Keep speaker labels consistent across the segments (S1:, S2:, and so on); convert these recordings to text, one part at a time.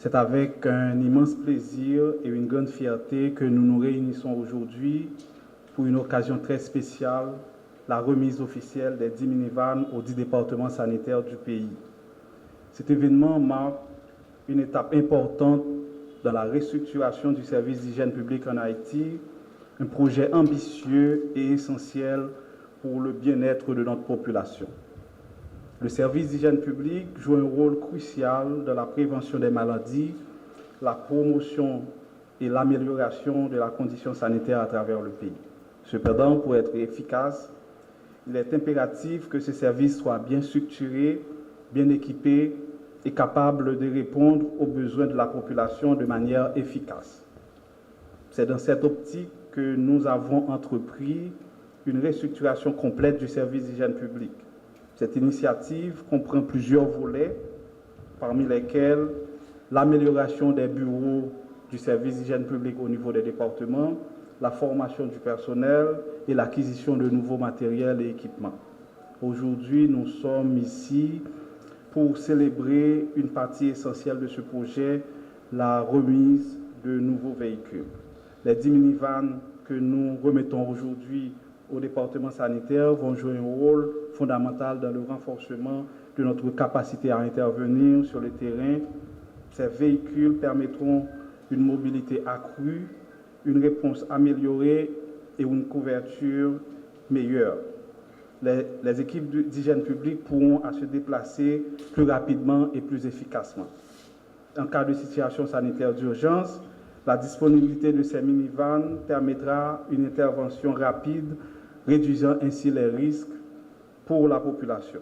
S1: C'est avec un immense plaisir et une grande fierté que nous nous réunissons aujourd'hui pour une occasion très spéciale, la remise officielle des 10 minivans aux 10 départements sanitaires du pays. Cet événement marque une étape importante dans la restructuration du service d'hygiène publique en Haïti, un projet ambitieux et essentiel pour le bien-être de notre population. Le service d'hygiène publique joue un rôle crucial dans la prévention des maladies, la promotion et l'amélioration de la condition sanitaire à travers le pays. Cependant, pour être efficace, il est impératif que ce service soit bien structuré, bien équipé et capable de répondre aux besoins de la population de manière efficace. C'est dans cette optique que nous avons entrepris une restructuration complète du service d'hygiène publique. Cette initiative comprend plusieurs volets, parmi lesquels l'amélioration des bureaux du service d'hygiène publique au niveau des départements, la formation du personnel et l'acquisition de nouveaux matériels et équipements. Aujourd'hui, nous sommes ici pour célébrer une partie essentielle de ce projet, la remise de nouveaux véhicules. Les 10 minivans que nous remettons aujourd'hui au département sanitaire vont jouer un rôle fondamental dans le renforcement de notre capacité à intervenir sur le terrain. Ces véhicules permettront une mobilité accrue, une réponse améliorée et une couverture meilleure. Les équipes d'hygiène publique pourront se déplacer plus rapidement et plus efficacement. En cas de situation sanitaire d'urgence, la disponibilité de ces minivans permettra une intervention rapide, réduisant ainsi les risques pour la population.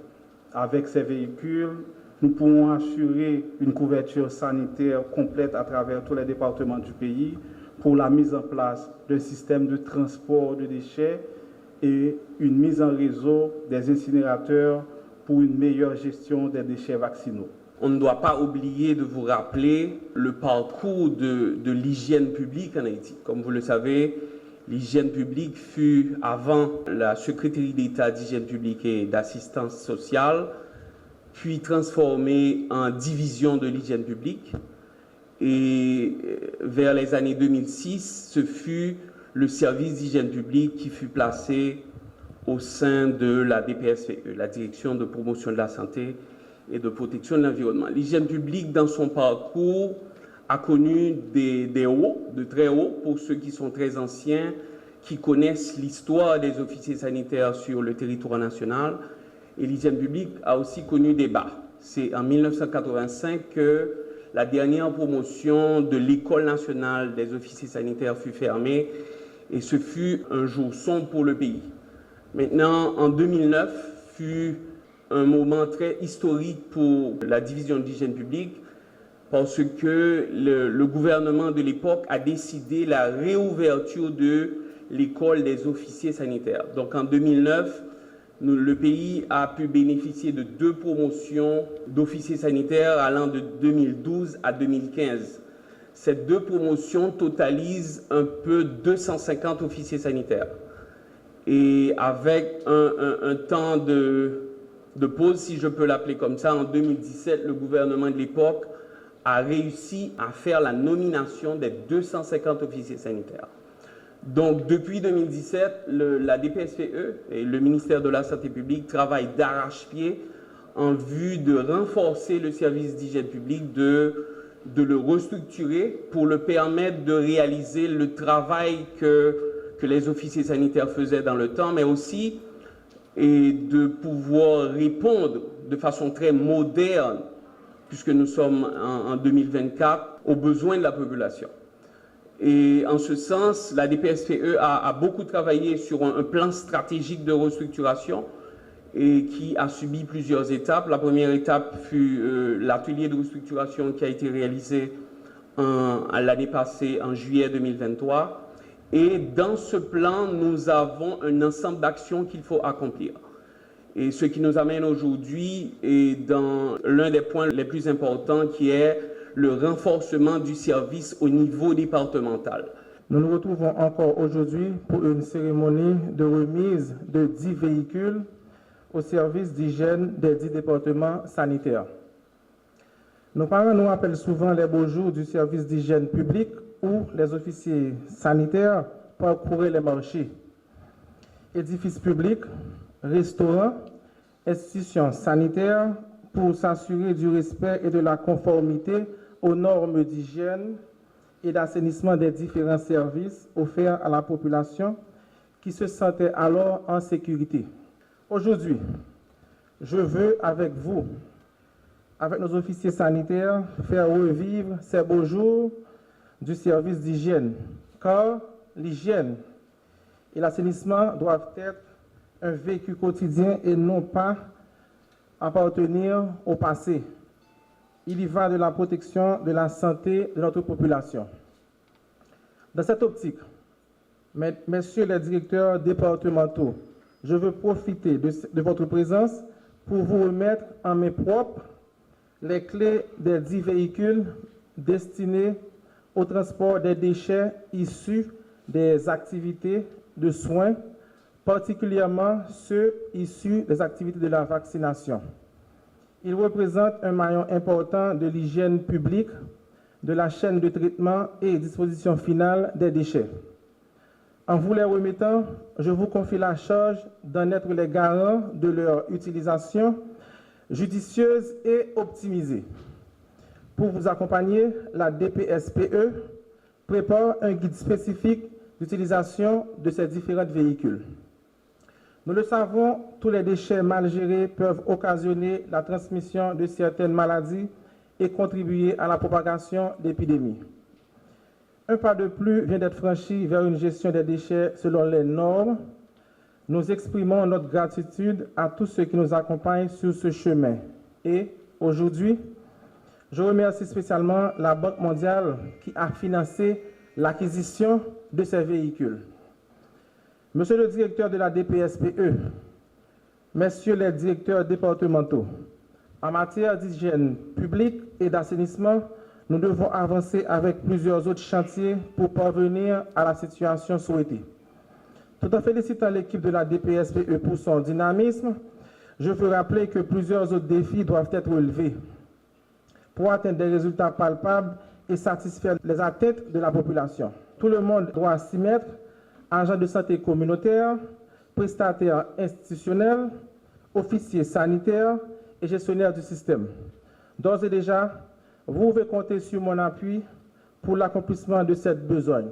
S1: Avec ces véhicules, nous pourrons assurer une couverture sanitaire complète à travers tous les départements du pays pour la mise en place d'un système de transport de déchets et une mise en réseau des incinérateurs pour une meilleure gestion des déchets vaccinaux.
S2: On ne doit pas oublier de vous rappeler le parcours de l'hygiène publique en Haïti. Comme vous le savez, l'hygiène publique fut, avant la Secrétaire d'État d'hygiène publique et d'assistance sociale, puis transformée en division de l'hygiène publique. Et vers les années 2006, ce fut le service d'hygiène publique qui fut placé au sein de la DPSVE, la Direction de promotion de la santé et de protection de l'environnement. L'hygiène publique, dans son parcours, a connu des hauts, de très hauts, pour ceux qui sont très anciens, qui connaissent l'histoire des officiers sanitaires sur le territoire national. Et l'hygiène publique a aussi connu des bas. C'est en 1985 que la dernière promotion de l'École nationale des officiers sanitaires fut fermée et ce fut un jour sombre pour le pays. Maintenant, en 2009, fut un moment très historique pour la division d'hygiène publique parce que le gouvernement de l'époque a décidé la réouverture de l'école des officiers sanitaires. Donc en 2009, le pays a pu bénéficier de 2 promotions d'officiers sanitaires allant de 2012 à 2015. Ces 2 promotions totalisent un peu 250 officiers sanitaires. Et avec un temps de pause, si je peux l'appeler comme ça, en 2017, le gouvernement de l'époque a réussi à faire la nomination des 250 officiers sanitaires. Donc, depuis 2017, la DPSVE et le ministère de la Santé publique travaillent d'arrache-pied en vue de renforcer le service d'hygiène publique, de le restructurer pour le permettre de réaliser le travail que les officiers sanitaires faisaient dans le temps, mais aussi et de pouvoir répondre de façon très moderne, puisque nous sommes en 2024, aux besoins de la population. Et en ce sens, la DPSVE a beaucoup travaillé sur un plan stratégique de restructuration et qui a subi plusieurs étapes. La première étape fut l'atelier de restructuration qui a été réalisé l'année passée, en juillet 2023. Et dans ce plan, nous avons un ensemble d'actions qu'il faut accomplir. Et ce qui nous amène aujourd'hui est dans l'un des points les plus importants qui est le renforcement du service au niveau départemental.
S3: Nous nous retrouvons encore aujourd'hui pour une cérémonie de remise de 10 véhicules au service d'hygiène des 10 départements sanitaires. Nos parents nous rappellent souvent les beaux jours du service d'hygiène publique où les officiers sanitaires parcouraient les marchés. Édifices publics, restaurants, institutions sanitaires pour s'assurer du respect et de la conformité aux normes d'hygiène et d'assainissement des différents services offerts à la population qui se sentait alors en sécurité. Aujourd'hui, je veux avec vous, avec nos officiers sanitaires, faire revivre ces beaux jours du service d'hygiène, car l'hygiène et l'assainissement doivent être un vécu quotidien et non pas appartenir au passé. Il y va de la protection de la santé de notre population. Dans cette optique, messieurs les directeurs départementaux, je veux profiter de votre présence pour vous remettre en main propre les clés des 10 véhicules destinés au transport des déchets issus des activités de soins, particulièrement ceux issus des activités de la vaccination. Ils représentent un maillon important de l'hygiène publique, de la chaîne de traitement et disposition finale des déchets. En vous les remettant, je vous confie la charge d'en être les garants de leur utilisation judicieuse et optimisée. Pour vous accompagner, la DPSPE prépare un guide spécifique d'utilisation de ces différents véhicules. Nous le savons, tous les déchets mal gérés peuvent occasionner la transmission de certaines maladies et contribuer à la propagation d'épidémies. Un pas de plus vient d'être franchi vers une gestion des déchets selon les normes. Nous exprimons notre gratitude à tous ceux qui nous accompagnent sur ce chemin. Et aujourd'hui, je remercie spécialement la Banque mondiale qui a financé l'acquisition de ces véhicules. Monsieur le directeur de la DPSPE, messieurs les directeurs départementaux, en matière d'hygiène publique et d'assainissement, nous devons avancer avec plusieurs autres chantiers pour parvenir à la situation souhaitée. Tout en félicitant l'équipe de la DPSPE pour son dynamisme, je veux rappeler que plusieurs autres défis doivent être relevés pour atteindre des résultats palpables et satisfaire les attentes de la population. Tout le monde doit s'y mettre, agents de santé communautaire, prestataires institutionnels, officiers sanitaires et gestionnaires du système. D'ores et déjà, vous pouvez compter sur mon appui pour l'accomplissement de cette besogne.